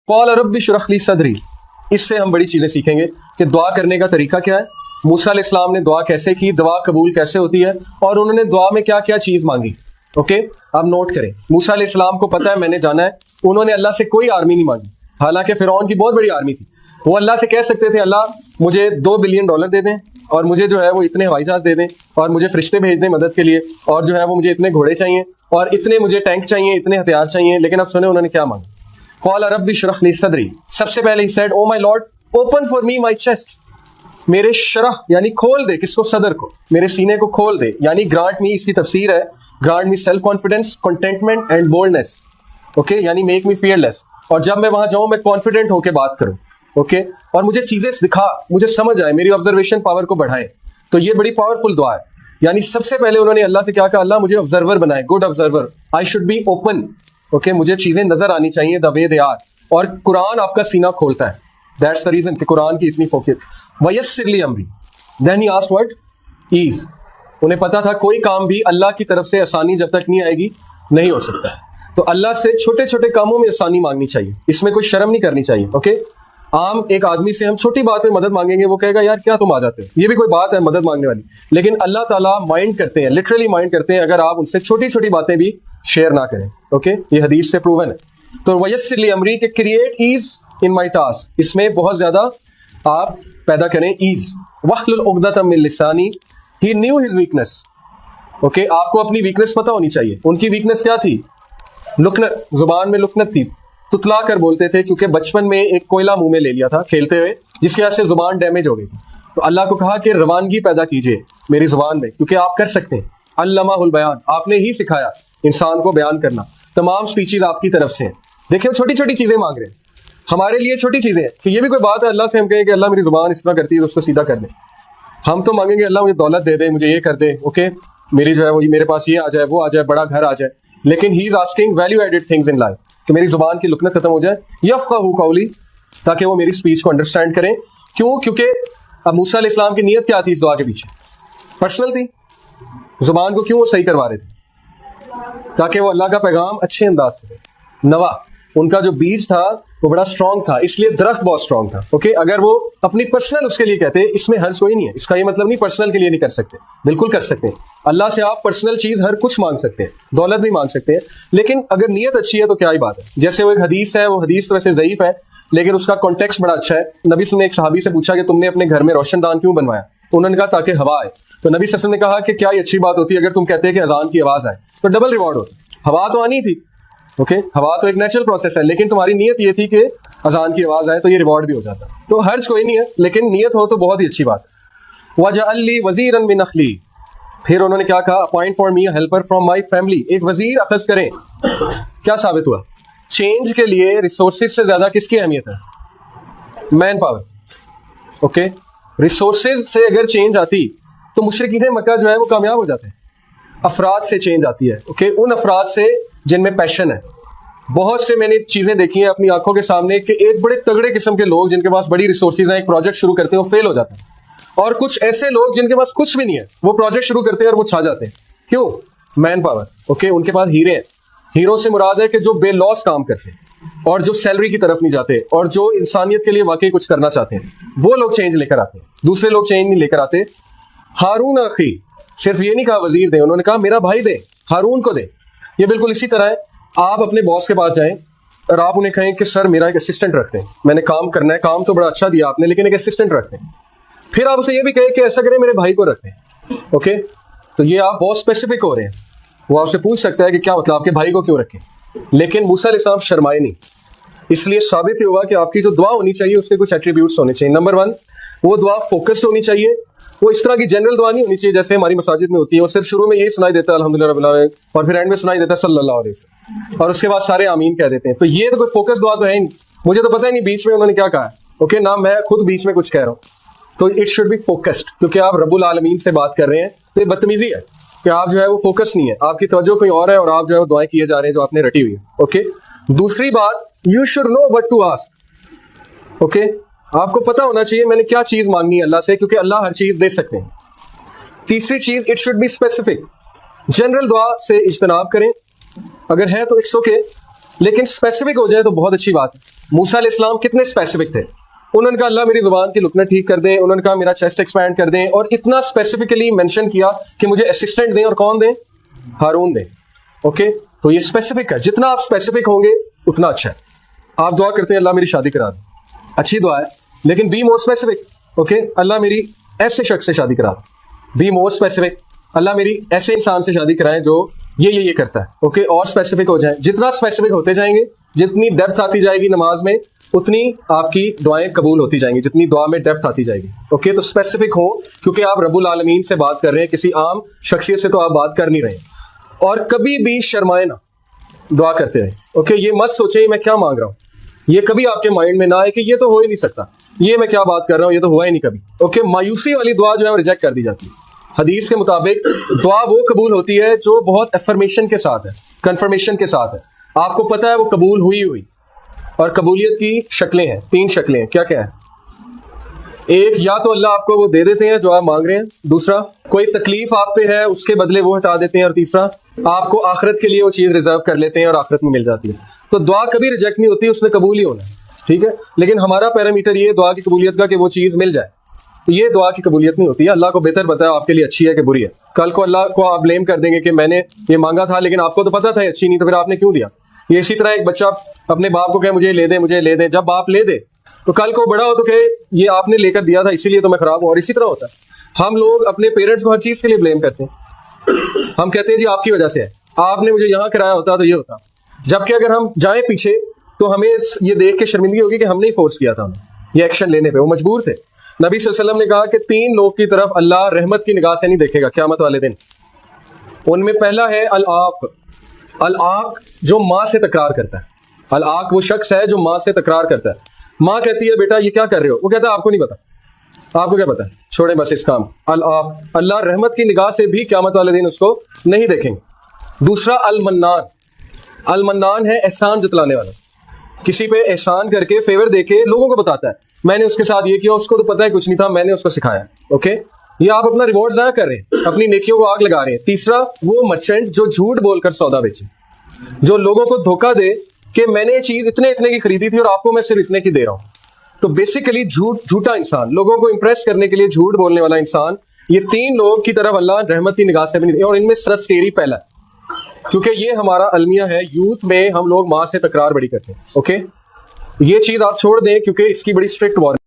क़ाल rabbi इश्रह ली सदरी। इससे हम बड़ी चीज़ें सीखेंगे कि दुआ करने का तरीका क्या है, मूसा अलैहिस्सलाम ने दुआ कैसे की, दुआ कबूल कैसे होती है, और उन्होंने दुआ में क्या क्या चीज़ मांगी। ओके, अब नोट करें। मूसा अलैहिस्सलाम को पता है मैंने जाना है, उन्होंने अल्लाह से कोई आर्मी नहीं मांगी, हालांकि फिरौन की बहुत बड़ी आर्मी थी। वो अल्लाह से कह सकते थे अल्लाह मुझे $2 बिलियन दे दें, और मुझे जो है वो इतने हवाई जहाज दे दें, और मुझे फरिश्ते भेज दें मदद के लिए, और जो है वो मुझे इतने घोड़े चाहिए, और इतने मुझे टैंक चाहिए, इतने हथियार चाहिए। लेकिन अब सुने उन्होंने क्या मांगा। क़ाल रब्बि इश्रह ली सदरी। सबसे पहले he said, oh my Lord open for me my chest. मेरे शरह यानी खोल दे, किसको? सदर को, मेरे सीने को खोल दे, यानी ग्रांट मी, इसकी तफसीर है grant me self confidence, containment and boldness. Okay, यानी मेक मी फियरलेस, और जब मैं वहां जाऊं मैं कॉन्फिडेंट होकर बात करूं। ओके, और मुझे चीजें दिखा, मुझे समझ आए, मेरी ऑब्जर्वेशन पावर को बढ़ाए। तो ये बड़ी पावरफुल दुआ है। यानी सबसे पहले उन्होंने अल्लाह से क्या कहा, अल्लाह मुझे ऑब्जर्वर बनाए, good observer, I should be open. Okay, मुझे चीजें नजर आनी चाहिए द वे दे आर, और कुरान आपका सीना खोलता है। दैट्स द रीजन कि कुरान की इतनी फोकस। वयस्सिर ली अमरी, then he asked what? Ease. उन्हें पता था कोई काम भी अल्लाह की तरफ से आसानी जब तक नहीं आएगी नहीं हो सकता है। तो अल्लाह से छोटे छोटे कामों में आसानी मांगनी चाहिए, इसमें कोई शर्म नहीं करनी चाहिए। ओके, आम एक आदमी से हम छोटी बात में मदद मांगेंगे, वो कहेगा यार क्या तुम आ जाते हो, ये भी कोई बात है मदद मांगने वाली। लेकिन अल्लाह ताला माइंड करते हैं, लिटरली माइंड करते हैं अगर आप उनसे छोटी छोटी बातें भी शेयर ना करें। ओके, ये हदीस से प्रूवन है। तो वयस्सिर ली अमरी के create ease in my task, इसमें बहुत ज्यादा आप पैदा करें ईज। वहलुल उक़दतम मिन लिसानी, ही न्यू हिज वीकनेस। ओके, आपको अपनी वीकनेस पता होनी चाहिए। उनकी वीकनेस क्या थी? लुकनत, जुबान में लुकनत थी, तुतला कर बोलते थे, क्योंकि बचपन में एक कोयला मुंह में ले लिया था खेलते हुए, जिसकी वजह से जुबान डैमेज हो गई थी। तो अल्लाह को कहा कि रवानगी पैदा कीजिए मेरी जुबान में, क्योंकि आप कर सकते हैं। अल्लमाहुल बयान, आपने ही सिखाया इंसान को बयान करना, तमाम स्पीचेज आपकी तरफ से हैं। देखिए, छोटी छोटी चीजें मांग रहे हैं, हमारे लिए छोटी चीजें हैं कि ये भी कोई बात है अल्लाह से हम कहें कि अल्लाह मेरी जुबान इस तरह करती है तो उसको सीधा कर दे। हम तो मांगेंगे अल्लाह मुझे दौलत दे दे, मुझे ये कर दे, ओके, मेरी जो है वो मेरे पास ये आ जाए, वो आ जाए, बड़ा घर आ जाए। लेकिन he is asking value added things in life, तो मेरी जुबान की लुकनत खत्म हो जाए। यफ़क़हू क़ौली, ताकि वो मेरी स्पीच को अंडरस्टैंड करें। क्यों? क्योंकि अब मूसा अलैहिस्सलाम की नीयत क्या थी इस दुआ के पीछे? पर्सनल थी। जुबान को क्यों वो सही करवा रहे थे? ताकि वो अल्लाह का पैगाम अच्छे अंदाज से नवा, उनका जो बीज था वो बड़ा स्ट्रांग था, इसलिए दरख्त बहुत स्ट्रांग था। ओके, अगर वो अपनी पर्सनल उसके लिए कहते, इसमें हर्ज कोई नहीं है। इसका ये मतलब नहीं पर्सनल के लिए नहीं कर सकते, बिल्कुल कर सकते हैं। अल्लाह से आप पर्सनल चीज हर कुछ मांग सकते हैं, दौलत भी मांग सकते हैं, लेकिन अगर नीयत अच्छी है तो क्या ही बात है। जैसे वो एक हदीस है, वो हदीस तो वैसे ज़ईफ है, लेकिन उसका कॉन्टेक्स्ट बड़ा अच्छा है। नबी ने एक सहाबी से पूछा कि तुमने अपने घर में रोशनदान क्यों बनवाया? उन्होंने कहा ताकि हवा आए। तो नबी सल्लल्लाहु अलैहि वसल्लम ने कहा कि क्या ये अच्छी बात होती है अगर तुम कहते हैं कि अजान की आवाज आए, तो डबल रिवॉर्ड होता। हवा तो आनी थी, ओके, हवा तो एक नेचुरल प्रोसेस है, लेकिन तुम्हारी नीयत ये थी कि अजान की आवाज आए, तो ये रिवॉर्ड भी हो जाता। तो हर्ज कोई नहीं है, लेकिन नीयत हो तो बहुत ही अच्छी बात है। वजअल्ली वज़ीरन मिन अख्ली, फिर उन्होंने क्या कहा? Appoint for me a helper from my family, एक वजीर अखज़ करें। क्या साबित हुआ? चेंज के लिए रिसोर्सेज से ज्यादा किसकी अहमियत है? Man power. ओके, रिसोर्सेज से अगर चेंज आती तो मुशरिकीन मक्का जो है वो कामयाब हो जाते हैं। अफराद से चेंज आती है। ओके, उन अफराद से जिनमें पैशन है। बहुत से मैंने चीजें देखी हैं अपनी आंखों के सामने कि एक बड़े तगड़े किस्म के लोग जिनके पास बड़ी रिसोर्सेज हैं, एक प्रोजेक्ट शुरू करते हैं, वो फेल हो जाते हैं। और कुछ ऐसे लोग जिनके पास कुछ भी नहीं है, वो प्रोजेक्ट शुरू करते हैं और वो छा जाते हैं। क्यों? Man power. ओके, उनके पास हीरे हैं। हीरो से मुराद है कि जो बेलॉस काम करते हैं और जो सैलरी की तरफ नहीं जाते और जो इंसानियत के लिए वाकई कुछ करना चाहते हैं, वो लोग चेंज लेकर आते हैं। दूसरे लोग चेंज नहीं लेकर आते। हारून अखी, सिर्फ ये नहीं कहा वजीर दे, उन्होंने कहा मेरा भाई दे, हारून को दे। ये बिल्कुल इसी तरह है, आप अपने बॉस के पास जाएं और आप उन्हें कहें कि सर मेरा एक असिस्टेंट रखते हैं, मैंने काम करना है, काम तो बड़ा अच्छा दिया आपने, लेकिन एक असिस्टेंट रखते हैं। फिर आप उसे ये भी कहें कि ऐसा करें मेरे भाई को रखते हैं। ओके, तो ये आप बहुत स्पेसिफिक हो रहे हैं। वो आपसे पूछ सकता है कि क्या मतलब आपके भाई को क्यों रखें, लेकिन मूसा अलैहिस्सलाम शर्माए नहीं। इसलिए साबित ही हुआ कि आपकी जो दुआ होनी चाहिए उसके कुछ एट्रीब्यूट्स होने चाहिए। नंबर 1, वो दुआ फोकस्ड होनी चाहिए। वो इस तरह की जनरल दुआ नहीं होनी चाहिए जैसे हमारी मसाजिद में होती है, वो सिर्फ शुरू में यही सुनाई देता है अल्हम्दुलिल्लाह रब्बिल आलमीन, और फिर एंड में सुनाई देता है सल्लल्लाहु अलैहि वसल्लम, और उसके बाद सारे आमीन कह देते हैं। तो ये तो कोई फोकस दुआ तो है नहीं। मुझे तो पता ही नहीं बीच में उन्होंने क्या कहा। ओके, ना मैं खुद बीच में कुछ कह रहा हूँ। तो इट शुड बी फोकस्ड, क्योंकि आप रब्बुल आलमीन से बात कर रहे हैं, तो ये बदतमीजी है कि आप जो है वो फोकस नहीं है, आपकी तवज्जो कोई और है और आप जो है वो दुआएं किए जा रहे हैं जो आपने रटी हुई है। ओके, दूसरी बात, you should know what to ask. Okay, आपको पता होना चाहिए मैंने क्या चीज मांगनी है अल्लाह से, क्योंकि अल्लाह हर चीज दे सकते हैं। तीसरी चीज, it should be specific. General दुआ से इज्तनाब करें, अगर है तो इट्स ओके, लेकिन स्पेसिफिक हो जाए तो बहुत अच्छी बात है। मूसा अलैहिस्सलाम कितने स्पेसिफिक थे। उन्होंने कहा अल्लाह मेरी जुबान की लुकना ठीक कर दें, उन्होंने कहा मेरा चेस्ट एक्सपैंड कर दें, और इतना स्पेसिफिकली मेंशन किया कि मुझे असिस्टेंट दें, और कौन दें? हारून दें। ओके, तो ये स्पेसिफिक है, जितना आप स्पेसिफिक होंगे उतना अच्छा है। आप दुआ करते हैं अल्लाह मेरी शादी करा दे, अच्छी दुआ है, लेकिन बी मोर स्पेसिफिक। ओके, अल्लाह मेरी ऐसे शख्स से शादी करा दे, बी मोर स्पेसिफिक। अल्लाह मेरी ऐसे इंसान से शादी कराएं जो ये करता है। ओके, और स्पेसिफिक हो जाए। जितना स्पेसिफिक होते जाएंगे, जितनी डेप्थ आती जाएगी नमाज में, उतनी आपकी दुआएं कबूल होती जाएंगी, जितनी दुआ में डेप्थ आती जाएगी। ओके, तो स्पेसिफिक हो, क्योंकि आप रब्बुल आलमीन से बात कर रहे हैं, किसी आम शख्सियत से तो आप बात कर नहीं रहे। और कभी भी शर्माए ना, दुआ करते रहे। ओके, ये मत सोचे मैं क्या मांग रहा हूँ, ये कभी आपके माइंड में ना आए कि ये तो हो ही नहीं सकता, ये मैं क्या बात कर रहा हूँ, ये तो हुआ ही नहीं कभी। ओके, मायूसी वाली दुआ जो है वो रिजेक्ट कर दी जाती है। हदीस के मुताबिक दुआ वो कबूल होती है जो बहुत अफर्मेशन के साथ है, कंफर्मेशन के साथ है, आपको पता है वो कबूल हुई। और कबूलियत की शक्लें हैं, 3 शक्लें हैं। क्या क्या है? एक, या तो अल्लाह आपको वो दे देते हैं जो आप मांग रहे हैं। दूसरा, कोई तकलीफ आप पे है उसके बदले वो हटा देते हैं। और तीसरा, आपको आखिरत के लिए वो चीज़ रिजर्व कर लेते हैं और आखिरत में मिल जाती है। तो दुआ कभी रिजेक्ट नहीं होती, उसने कबूल ही होना है। ठीक है, लेकिन हमारा पैरामीटर ये दुआ की कबूलियत का कि वो चीज़ मिल जाए, तो ये दुआ की कबूलियत नहीं होती है। अल्लाह को बेहतर पता है आपके लिए अच्छी है कि बुरी है। कल को अल्लाह को आप ब्लेम कर देंगे कि मैंने ये मांगा था लेकिन आपको तो पता था ये अच्छी नहीं, तो फिर आपने क्यों दिया। ये इसी तरह एक बच्चा अपने बाप को कहे मुझे ले दे, जब बाप ले दे तो कल को बड़ा हो तो कहे ये आपने लेकर दिया था इसीलिए तो मैं खराब हूँ। और इसी तरह होता है, हम लोग अपने पेरेंट्स को हर चीज़ के लिए ब्लेम करते हैं। हम कहते हैं जी आपकी वजह से है, आपने मुझे यहाँ कराया होता तो ये होता। जबकि अगर हम जाएं पीछे तो हमें ये देख के शर्मिंदगी होगी कि हमने ही फोर्स किया था हमें ये एक्शन लेने पे, वो मजबूर थे। नबी सल्लल्लाहु अलैहि वसल्लम ने कहा कि 3 लोग की तरफ अल्लाह रहमत की निगाह से नहीं देखेगा क़यामत वाले दिन। उनमें पहला है अल-आक। अल-आक जो माँ से तकरार करता है। अल-आक वो शख्स है जो माँ से तकरार करता है। माँ कहती है बेटा ये क्या कर रहे हो, वो कहता है आपको नहीं पता, आपको क्या पता है, छोड़े बस इस काम। अल-आक, अल्लाह रहमत की निगाह से भी क़यामत वाले दिन उसको नहीं देखेंगे। दूसरा अल-मन्नान। अल-मन्नान है एहसान जतलाने वाला, किसी पे एहसान करके फेवर देके लोगों को बताता है मैंने उसके साथ ये किया, उसको तो पता है कुछ नहीं था, मैंने उसको सिखाया। ओके, ये आप अपना रिवॉर्ड ज़ाया कर रहे हैं, अपनी नेकियों को आग लगा रहे हैं। तीसरा वो मर्चेंट जो झूठ बोलकर सौदा बेचे, जो लोगों को धोखा दे कि मैंने ये चीज इतने की खरीदी थी और आपको मैं सिर्फ इतने की दे रहा हूं। तो बेसिकली झूठा इंसान, लोगों को इंप्रेस करने के लिए झूठ बोलने वाला इंसान, ये 3 लोग की तरफ अल्लाह रहमत की निगाह से भी नहीं। और इनमें सरस्टेरी पहला, क्योंकि ये हमारा अलमिया है, यूथ में हम लोग माँ से तकरार बड़ी करते हैं। ओके, ये चीज आप छोड़ दें क्योंकि इसकी बड़ी स्ट्रिक्ट वार्निंग